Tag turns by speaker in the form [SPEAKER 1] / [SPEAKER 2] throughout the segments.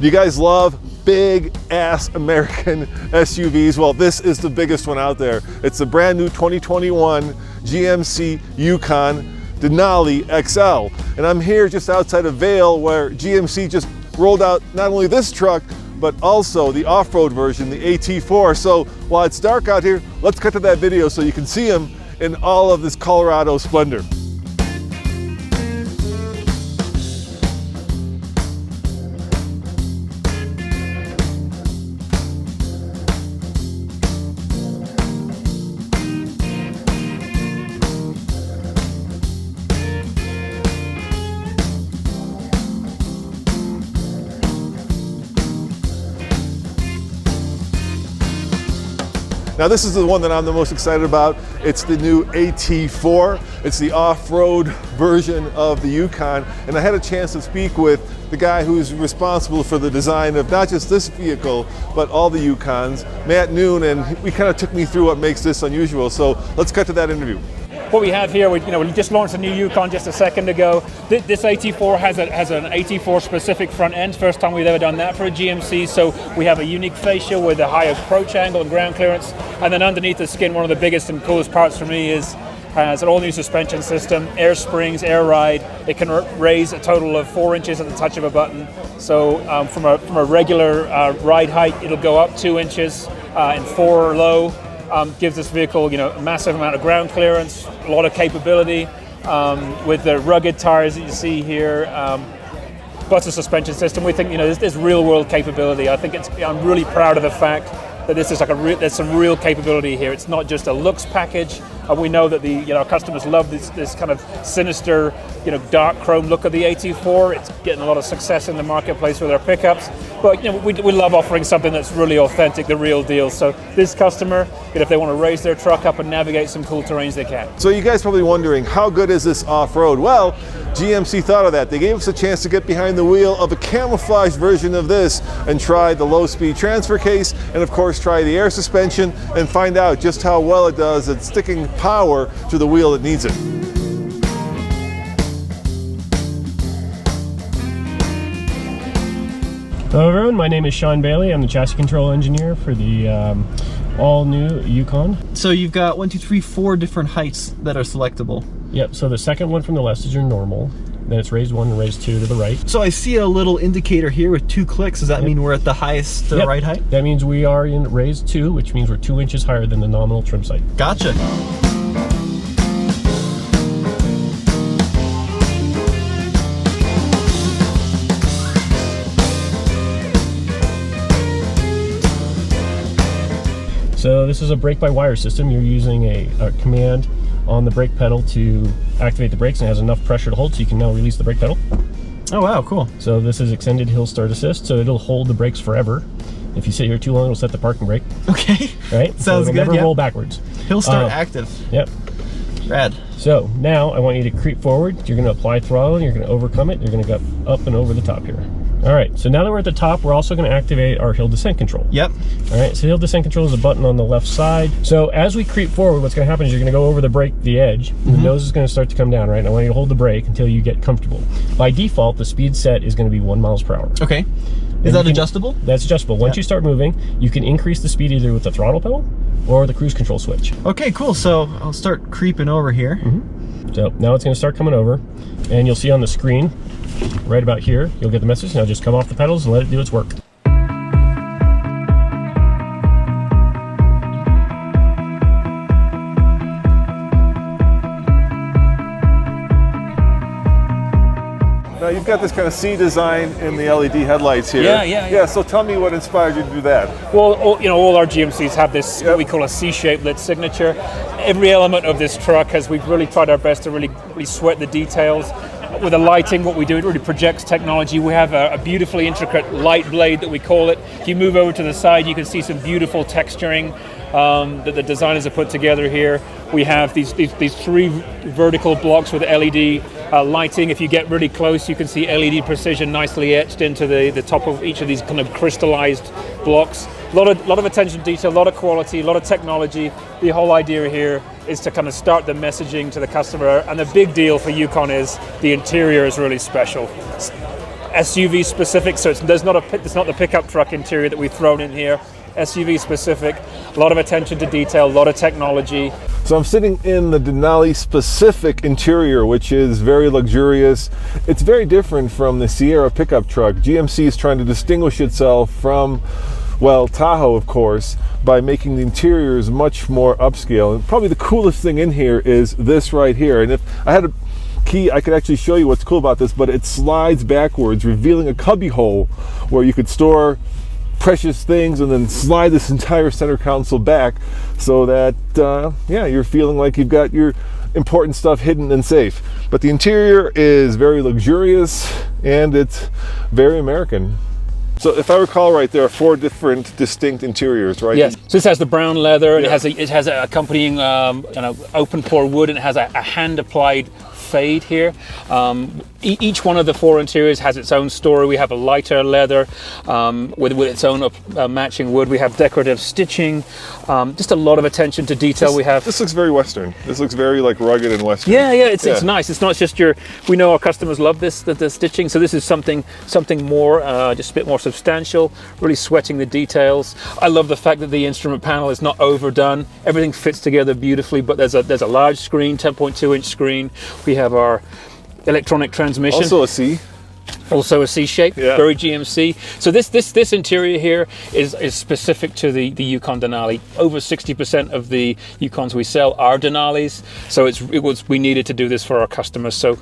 [SPEAKER 1] Do you guys love big ass American SUVs? Well, this is the biggest one out there. It's the brand new 2021 GMC Yukon Denali XL. And I'm here just outside of Vail where GMC just rolled out not only this truck, but also the off-road version, the AT4. So while it's dark out here, let's cut to that video so you can see them in all of this Colorado splendor. Now this is the one that I'm the most excited about. It's the new AT4. It's the off-road version of the Yukon. And I had a chance to speak with the guy who's responsible for the design of not just this vehicle, but all the Yukons, Matt Noon, and he kind of took me through what makes this unusual. So let's cut to that interview.
[SPEAKER 2] What we have here, we just launched a new Yukon just a second ago. This AT4 has an AT4 specific front end. First time we've ever done that for a GMC. So we have a unique fascia with a high approach angle and ground clearance. And then underneath the skin, one of the biggest and coolest parts for me is has an all-new suspension system, air springs, air ride. It can raise a total of 4 inches at the touch of a button. So from a regular ride height, it'll go up 2 inches and 4 low. Gives this vehicle, a massive amount of ground clearance, a lot of capability, with the rugged tires that you see here, plus the suspension system. We think, there's real-world capability. I'm really proud of the fact that this is there's some real capability here. It's not just a looks package. We know that our customers love this kind of sinister, dark chrome look of the AT4. It's getting a lot of success in the marketplace with our pickups. But we love offering something that's really authentic, the real deal. So this customer, if they want to raise their truck up and navigate some cool terrains, they can.
[SPEAKER 1] So you guys probably wondering, how good is this off-road? Well, GMC thought of that. They gave us a chance to get behind the wheel of a camouflage version of this and try the low-speed transfer case, and of course try the air suspension and find out just how well it does at sticking power to the wheel that needs it.
[SPEAKER 3] Hello everyone, my name is Sean Bailey. I'm the chassis control engineer for the all-new Yukon.
[SPEAKER 4] So you've got 4 different heights that are selectable.
[SPEAKER 3] Yep, so the second one from the left is your normal. Then it's raised 1 and raised 2 to the right.
[SPEAKER 4] So I see a little indicator here with 2 clicks. Does that mean we're at the highest ride height?
[SPEAKER 3] That means we are in raised 2, which means we're 2 inches higher than the nominal trim height.
[SPEAKER 4] Gotcha.
[SPEAKER 3] So this is a brake-by-wire system. You're using a command on the brake pedal to activate the brakes, and it has enough pressure to hold, so you can now release the brake pedal.
[SPEAKER 4] Oh wow, cool.
[SPEAKER 3] So this is extended hill start assist, so it'll hold the brakes forever. If you sit here too long, it'll set the parking brake.
[SPEAKER 4] Okay.
[SPEAKER 3] Right?
[SPEAKER 4] Sounds
[SPEAKER 3] so it'll
[SPEAKER 4] good.
[SPEAKER 3] Never roll backwards.
[SPEAKER 4] Hill start active.
[SPEAKER 3] Yep.
[SPEAKER 4] Rad.
[SPEAKER 3] So now I want you to creep forward. You're going to apply throttle, and you're going to overcome it. You're going to go up and over the top here. All right, so now that we're at the top, we're also going to activate our hill descent control.
[SPEAKER 4] Yep.
[SPEAKER 3] All right, so hill descent control is a button on the left side. So as we creep forward, what's going to happen is you're going to go over the edge, and the nose is going to start to come down, right? And I want you to hold the brake until you get comfortable. By default, the speed set is going to be 1 mile per hour.
[SPEAKER 4] Okay. Is that adjustable? That's
[SPEAKER 3] adjustable. Once you start moving, you can increase the speed either with the throttle pedal or the cruise control switch.
[SPEAKER 4] Okay, cool. So I'll start creeping over here.
[SPEAKER 3] So now it's going to start coming over, and you'll see on the screen, right about here, you'll get the message. Now just come off the pedals and let it do its work.
[SPEAKER 1] Now you've got this kind of C design in the LED headlights here.
[SPEAKER 2] Yeah.
[SPEAKER 1] So tell me what inspired you to do that.
[SPEAKER 2] Well, all our GMCs have this, what we call a C-shaped lit signature. Every element of this truck, we've really tried our best to really sweat the details. With the lighting, what we do, it really projects technology. We have a beautifully intricate light blade that we call it. If you move over to the side, you can see some beautiful texturing that the designers have put together here. We have these 3 vertical blocks with LED lighting. If you get really close, you can see LED precision nicely etched into the top of each of these kind of crystallized blocks. A lot of attention to detail, a lot of quality, a lot of technology. The whole idea here is to kind of start the messaging to the customer, and the big deal for Yukon is the interior is really special. SUV specific, so it's not the pickup truck interior that we've thrown in here. SUV specific, a lot of attention to detail, a lot of technology.
[SPEAKER 1] So I'm sitting in the Denali specific interior, which is very luxurious. It's very different from the Sierra pickup truck. GMC is trying to distinguish itself from, well, Tahoe, of course, by making the interiors much more upscale. And probably the coolest thing in here is this right here. And if I had a key, I could actually show you what's cool about this, but it slides backwards, revealing a cubby hole where you could store precious things and then slide this entire center console back so that yeah, you're feeling like you've got your important stuff hidden and safe. But the interior is very luxurious and it's very American. So if I recall right, there are 4 different distinct interiors, right?
[SPEAKER 2] Yes. So this has the brown leather, and it has a accompanying open pore wood, and it has a hand applied fade here. Each one of the 4 interiors has its own story. We have a lighter leather with its own matching wood. We have decorative stitching, just a lot of attention to detail.
[SPEAKER 1] This looks very Western. This looks very like rugged and Western.
[SPEAKER 2] Yeah, it's nice. It's not just we know our customers love the stitching, so this is something more, just a bit more substantial, really sweating the details. I love the fact that the instrument panel is not overdone. Everything fits together beautifully, but there's a large screen, 10.2-inch screen. We have our electronic transmission.
[SPEAKER 1] Also a C.
[SPEAKER 2] Also a C shape, very GMC. So this interior here is specific to the Yukon Denali. Over 60% of the Yukons we sell are Denalis. So we needed to do this for our customers. So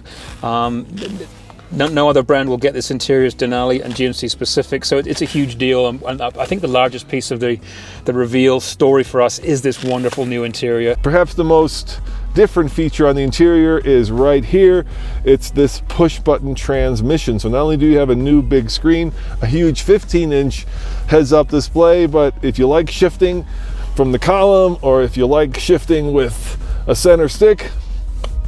[SPEAKER 2] no other brand will get this interior as Denali and GMC specific. So it's a huge deal. And I think the largest piece of the reveal story for us is this wonderful new interior.
[SPEAKER 1] Perhaps the most different feature on the interior is right here. It's this push button transmission. So not only do you have a new big screen, a huge 15-inch heads-up display, but if you like shifting from the column, or if you like shifting with a center stick,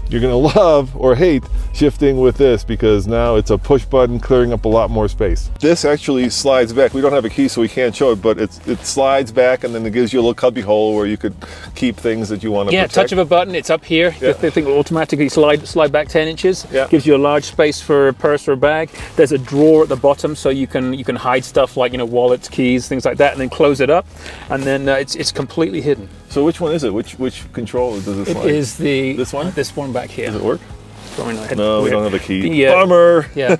[SPEAKER 1] you're gonna love or hate shifting with this, because now it's a push button clearing up a lot more space. This actually slides back. We don't have a key, so we can't show it, but it slides back, and then it gives you a little cubby hole where you could keep things that you want to protect.
[SPEAKER 2] Touch of a button, it's up here.
[SPEAKER 1] Yeah.
[SPEAKER 2] The thing will automatically slide back 10 inches.
[SPEAKER 1] Yeah.
[SPEAKER 2] Gives you a large space for a purse or a bag. There's a drawer at the bottom, so you can hide stuff like wallets, keys, things like that, and then close it up, and then it's completely hidden.
[SPEAKER 1] So which one is it? Which control does this slide?
[SPEAKER 2] It is
[SPEAKER 1] this one?
[SPEAKER 2] This one back here.
[SPEAKER 1] Does it work?
[SPEAKER 2] No,
[SPEAKER 1] we don't have a key.
[SPEAKER 2] Yeah.
[SPEAKER 1] Bummer.
[SPEAKER 2] Yeah.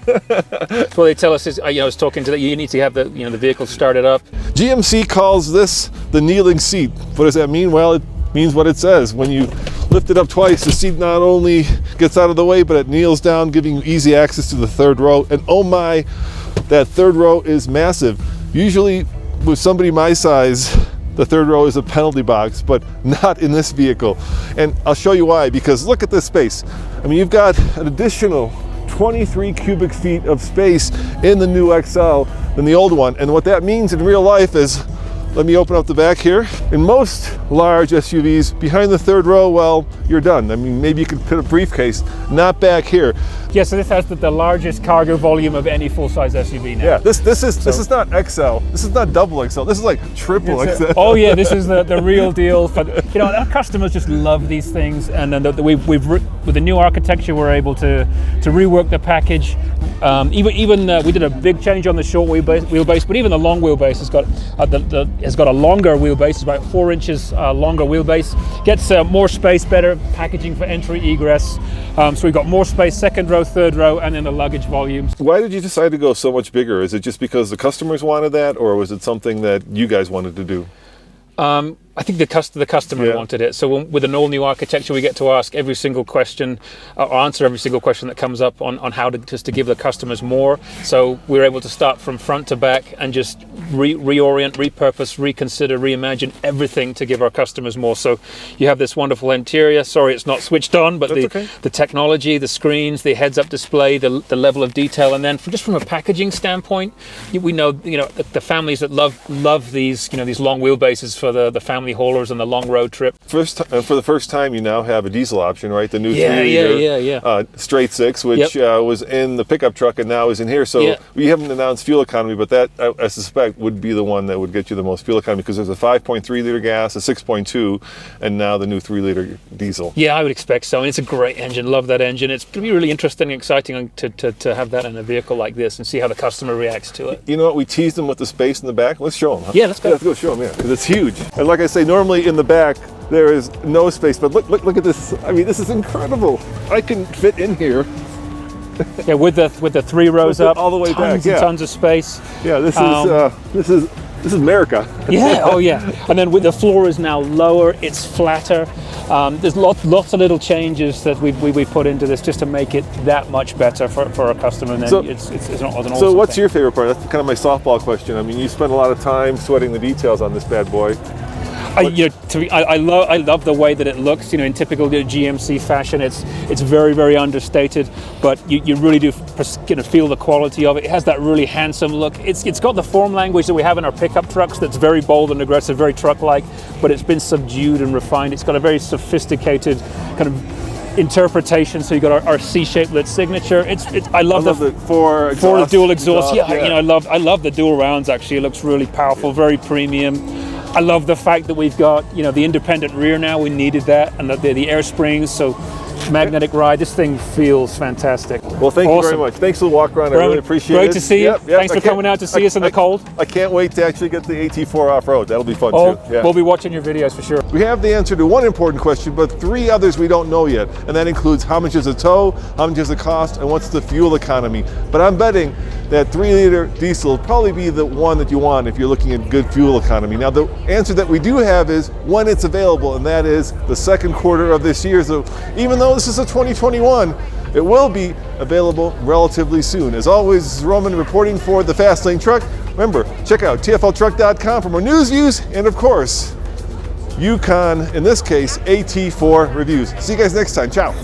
[SPEAKER 2] Well, they tell us is I was talking to that. You need to have the vehicle started up.
[SPEAKER 1] GMC calls this the kneeling seat. What does that mean? Well, it means what it says. When you lift it up twice, the seat not only gets out of the way, but it kneels down, giving you easy access to the 3rd row. And oh my, that 3rd row is massive. Usually with somebody my size, the 3rd row is a penalty box, but not in this vehicle. And I'll show you why, because look at this space. I mean, you've got an additional 23 cubic feet of space in the new XL than the old one. And what that means in real life is, let me open up the back here. In most large SUVs, behind the 3rd row, well, you're done. I mean, maybe you could put a briefcase, not back here.
[SPEAKER 2] Yeah, so this has the largest cargo volume of any full-size SUV now.
[SPEAKER 1] Yeah, this is not XL. This is not double XL. This is like triple XL.
[SPEAKER 2] Oh yeah, this is the real deal. For our customers just love these things, and then we've with the new architecture, we're able to rework the package. Even we did a big change on the short wheelbase, but even the long wheelbase has got a longer wheelbase. It's about 4 inches longer wheelbase. Gets more space, better packaging for entry egress. So we've got more space, 2nd row, 3rd row, and then the luggage volumes.
[SPEAKER 1] Why did you decide to go so much bigger? Is it just because the customers wanted that, or was it something that you guys wanted to do?
[SPEAKER 2] I think the customer wanted it. So with an all-new architecture, we get to ask every single question, or answer every single question that comes up on how to give the customers more. So we're able to start from front to back and just reorient, repurpose, reconsider, reimagine everything to give our customers more. So you have this wonderful interior. Sorry, it's not switched on, but the technology, the screens, the heads-up display, the level of detail, and then from a packaging standpoint, we know the families that love these these long wheelbases for the family family haulers on the long road trip.
[SPEAKER 1] For the first time, you now have a diesel option, right? The new
[SPEAKER 2] Yeah,
[SPEAKER 1] 3 liter straight six, which was in the pickup truck and now is in here. So we haven't announced fuel economy, but that I suspect would be the one that would get you the most fuel economy, because there's a 5.3 liter gas, a 6.2, and now the new 3 liter diesel.
[SPEAKER 2] Yeah, I would expect so. And it's a great engine. Love that engine. It's going to be really interesting and exciting to have that in a vehicle like this and see how the customer reacts to it.
[SPEAKER 1] You know what? We teased them with the space in the back. Let's show them. Huh?
[SPEAKER 2] Yeah, let's go.
[SPEAKER 1] Let's go show them, yeah, because it's huge. And like I say, normally in the back, there is no space, but look at this. I mean, this is incredible. I can fit in here.
[SPEAKER 2] Yeah, with the 3 rows up,
[SPEAKER 1] all the way
[SPEAKER 2] tons
[SPEAKER 1] back,
[SPEAKER 2] and tons of space.
[SPEAKER 1] Yeah, this is America.
[SPEAKER 2] Yeah, oh yeah. And then with the floor is now lower, it's flatter. There's lots of little changes that we put into this just to make it that much better for our customer. And then it's an awesome
[SPEAKER 1] So what's
[SPEAKER 2] thing.
[SPEAKER 1] your favorite part? That's kind of my softball question. I mean, you spend a lot of time sweating the details on this bad boy.
[SPEAKER 2] I love the way that it looks. In typical GMC fashion, it's very, very understated, but you really do feel the quality of it. It has that really handsome look. It's got the form language that we have in our pickup trucks that's very bold and aggressive, very truck-like, but it's been subdued and refined. It's got a very sophisticated kind of interpretation. So you got our C-shaped lit signature. I love the
[SPEAKER 1] four
[SPEAKER 2] dual exhaust. Yeah. I love the dual rounds. Actually, it looks really powerful, very premium. I love the fact that we've got, the independent rear now. We needed that, and the air springs, so magnetic ride. This thing feels fantastic.
[SPEAKER 1] Well, thank you very much. Thanks for the walk around. I really appreciate it.
[SPEAKER 2] Great to see you. Thanks for coming out to see us in the cold.
[SPEAKER 1] I can't wait to actually get the AT4 off-road. That'll be fun too. Yeah.
[SPEAKER 2] We'll be watching your videos for sure.
[SPEAKER 1] We have the answer to one important question, but 3 others we don't know yet. And that includes how much is a tow, how much is it cost, and what's the fuel economy. But I'm betting that 3 liter diesel will probably be the one that you want if you're looking at good fuel economy. Now, the answer that we do have is when it's available, and that is the second quarter of this year. So even though this is a 2021, it will be available relatively soon. As always, this is Roman reporting for the Fast Lane Truck. Remember, check out tfltruck.com for more news, views, and of course, Yukon, in this case, AT4 reviews. See you guys next time. Ciao.